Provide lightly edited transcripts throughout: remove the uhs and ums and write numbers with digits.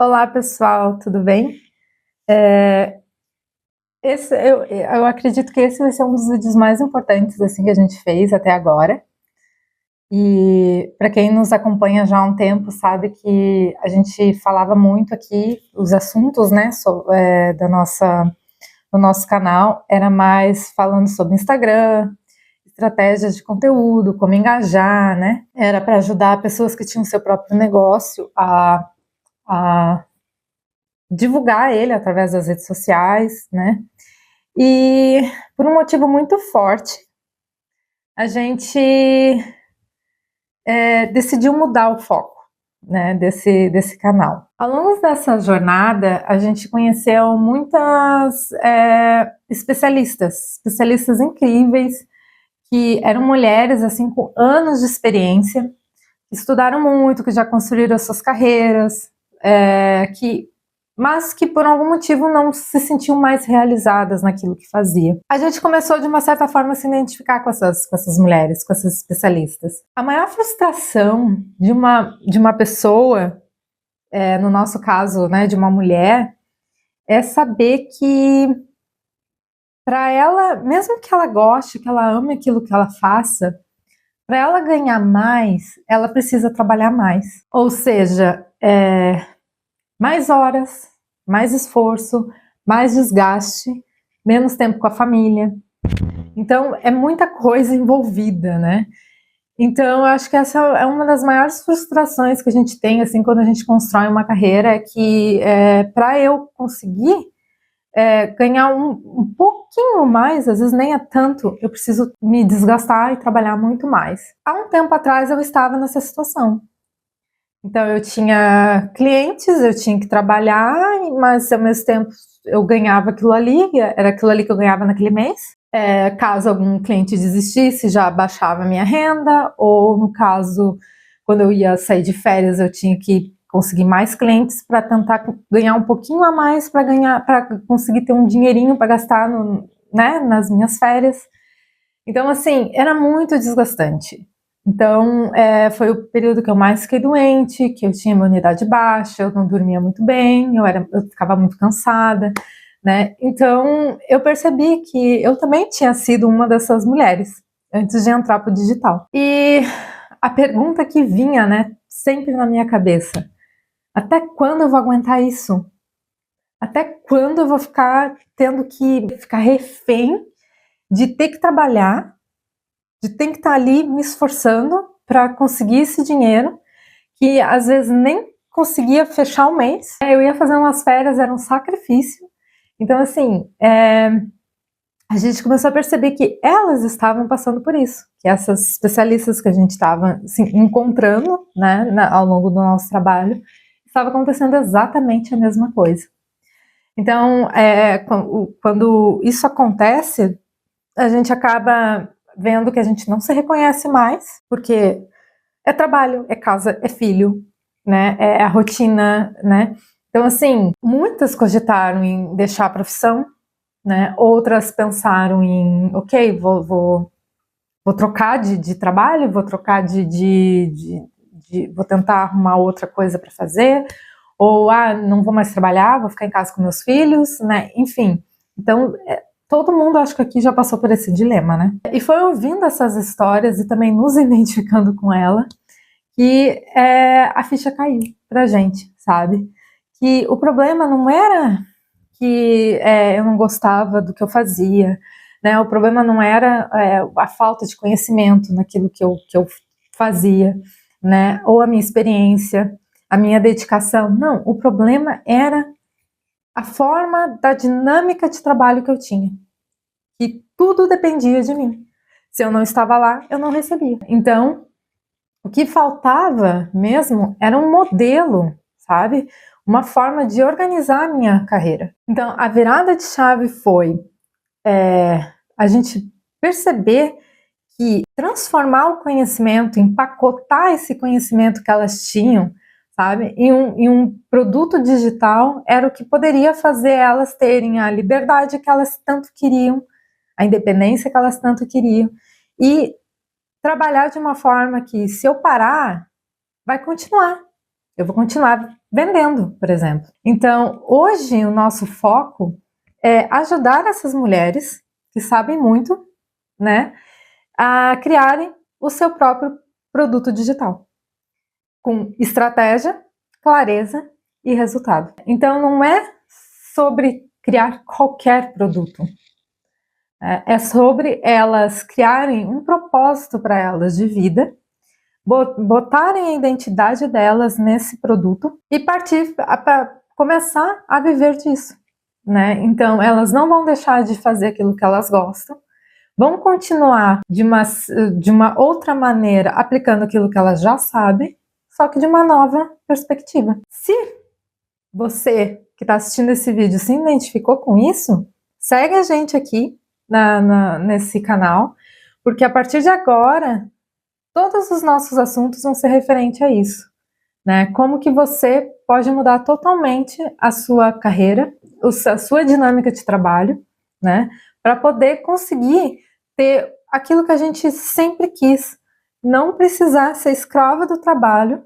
Olá pessoal, tudo bem? É, eu acredito que esse vai ser um dos vídeos mais importantes assim que a gente fez até agora. E para quem nos acompanha já há um tempo sabe que a gente falava muito aqui os assuntos, né, do nosso canal era mais falando sobre Instagram, estratégias de conteúdo, como engajar, né? Era para ajudar pessoas que tinham seu próprio negócio a divulgar ele através das redes sociais, né? E por um motivo muito forte, a gente decidiu mudar o foco, né, desse canal. Ao longo dessa jornada, a gente conheceu muitas especialistas incríveis, que eram mulheres assim com anos de experiência, que estudaram muito, que já construíram as suas carreiras, mas que por algum motivo não se sentiam mais realizadas naquilo que fazia. A gente começou de uma certa forma a se identificar com essas mulheres, com essas especialistas. A maior frustração de uma pessoa, no nosso caso, né, de uma mulher, é saber que para ela, mesmo que ela goste, que ela ame aquilo que ela faça, para ela ganhar mais, ela precisa trabalhar mais. Ou seja, mais horas, mais esforço, mais desgaste, menos tempo com a família. Então, é muita coisa envolvida, né? Então, eu acho que essa é uma das maiores frustrações que a gente tem, assim, quando a gente constrói uma carreira, é que para eu conseguir ganhar um pouquinho mais, às vezes nem é tanto, eu preciso me desgastar e trabalhar muito mais. Há um tempo atrás eu estava nessa situação. Então eu tinha clientes, eu tinha que trabalhar, mas ao mesmo tempo eu ganhava aquilo ali, era aquilo ali que eu ganhava naquele mês. Caso algum cliente desistisse, já baixava a minha renda, ou no caso, quando eu ia sair de férias, eu tinha que conseguir mais clientes para tentar ganhar um pouquinho a mais para conseguir ter um dinheirinho para gastar né, nas minhas férias. Então, assim, era muito desgastante. Então, foi o período que eu mais fiquei doente, que eu tinha imunidade baixa, eu não dormia muito bem, eu ficava muito cansada, né? Então, eu percebi que eu também tinha sido uma dessas mulheres, antes de entrar para o digital. E a pergunta que vinha, né, sempre na minha cabeça, até quando eu vou aguentar isso? Até quando eu vou ficar tendo que ficar refém de ter que trabalhar, de ter que estar ali me esforçando para conseguir esse dinheiro, que às vezes nem conseguia fechar o mês. Eu ia fazer umas férias, era um sacrifício. Então, assim, a gente começou a perceber que elas estavam passando por isso, que essas especialistas que a gente estava assim, encontrando, né, ao longo do nosso trabalho, estava acontecendo exatamente a mesma coisa. Então, quando isso acontece, a gente acaba vendo que a gente não se reconhece mais, porque é trabalho, é casa, é filho, né? É a rotina, né? Então, assim, muitas cogitaram em deixar a profissão, né? Outras pensaram em, ok, vou trocar de trabalho, vou trocar vou tentar arrumar outra coisa para fazer, ou não vou mais trabalhar, vou ficar em casa com meus filhos, né? Enfim, então todo mundo acho que aqui já passou por esse dilema, né? E foi ouvindo essas histórias e também nos identificando com ela que a ficha caiu pra gente, sabe? Que o problema não era que eu não gostava do que eu fazia, né? O problema não era a falta de conhecimento naquilo que eu fazia, né? Ou a minha experiência, a minha dedicação. Não, o problema era a forma da dinâmica de trabalho que eu tinha. Que tudo dependia de mim. Se eu não estava lá, eu não recebia. Então, o que faltava mesmo era um modelo, sabe? Uma forma de organizar a minha carreira. Então, a virada de chave foi a gente perceber que transformar o conhecimento, empacotar esse conhecimento que elas tinham, sabe, em um produto digital era o que poderia fazer elas terem a liberdade que elas tanto queriam, a independência que elas tanto queriam, e trabalhar de uma forma que, se eu parar, vai continuar. eu vou continuar vendendo, por exemplo. Então, hoje o nosso foco é ajudar essas mulheres que sabem muito, né, a criarem o seu próprio produto digital, com estratégia, clareza e resultado. Então, não é sobre criar qualquer produto, é sobre elas criarem um propósito para elas de vida, botarem a identidade delas nesse produto e partir para começar a viver disso, né? Então, elas não vão deixar de fazer aquilo que elas gostam, vão continuar de uma outra maneira, aplicando aquilo que elas já sabem, só que de uma nova perspectiva. Se você que está assistindo esse vídeo se identificou com isso, segue a gente aqui nesse canal, porque a partir de agora, todos os nossos assuntos vão ser referentes a isso, né? Como que você pode mudar totalmente a sua carreira, a sua dinâmica de trabalho, né? Para poder conseguir ter aquilo que a gente sempre quis, não precisar ser escrava do trabalho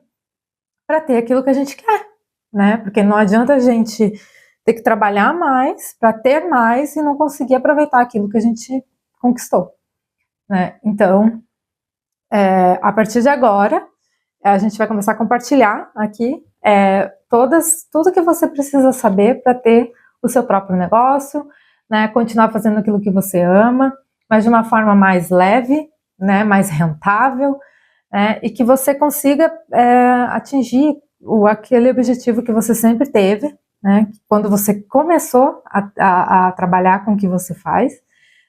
para ter aquilo que a gente quer, né? Porque não adianta a gente ter que trabalhar mais para ter mais e não conseguir aproveitar aquilo que a gente conquistou, né? Então, a partir de agora, a gente vai começar a compartilhar aqui tudo que você precisa saber para ter o seu próprio negócio, né? Continuar fazendo aquilo que você ama, mas de uma forma mais leve, né? Mais rentável, e que você consiga atingir aquele objetivo que você sempre teve, né? Quando você começou a trabalhar com o que você faz,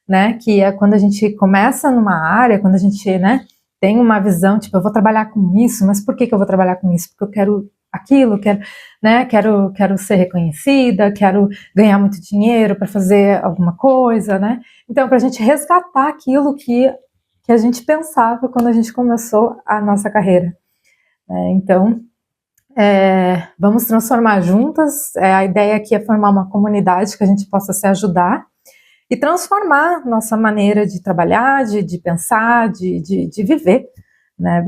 né? Que é quando a gente começa numa área, quando a gente, né, tem uma visão, tipo, eu vou trabalhar com isso, mas por que eu vou trabalhar com isso? Porque eu quero aquilo, quero ser reconhecida, quero ganhar muito dinheiro para fazer alguma coisa, né? Então, para a gente resgatar aquilo que a gente pensava quando a gente começou a nossa carreira. Então, vamos transformar juntas. A ideia aqui é formar uma comunidade que a gente possa se ajudar e transformar nossa maneira de trabalhar, de pensar, de viver, né?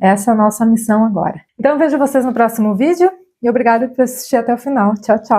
Essa é a nossa missão agora. Então, vejo vocês no próximo vídeo e obrigada por assistir até o final. Tchau, tchau!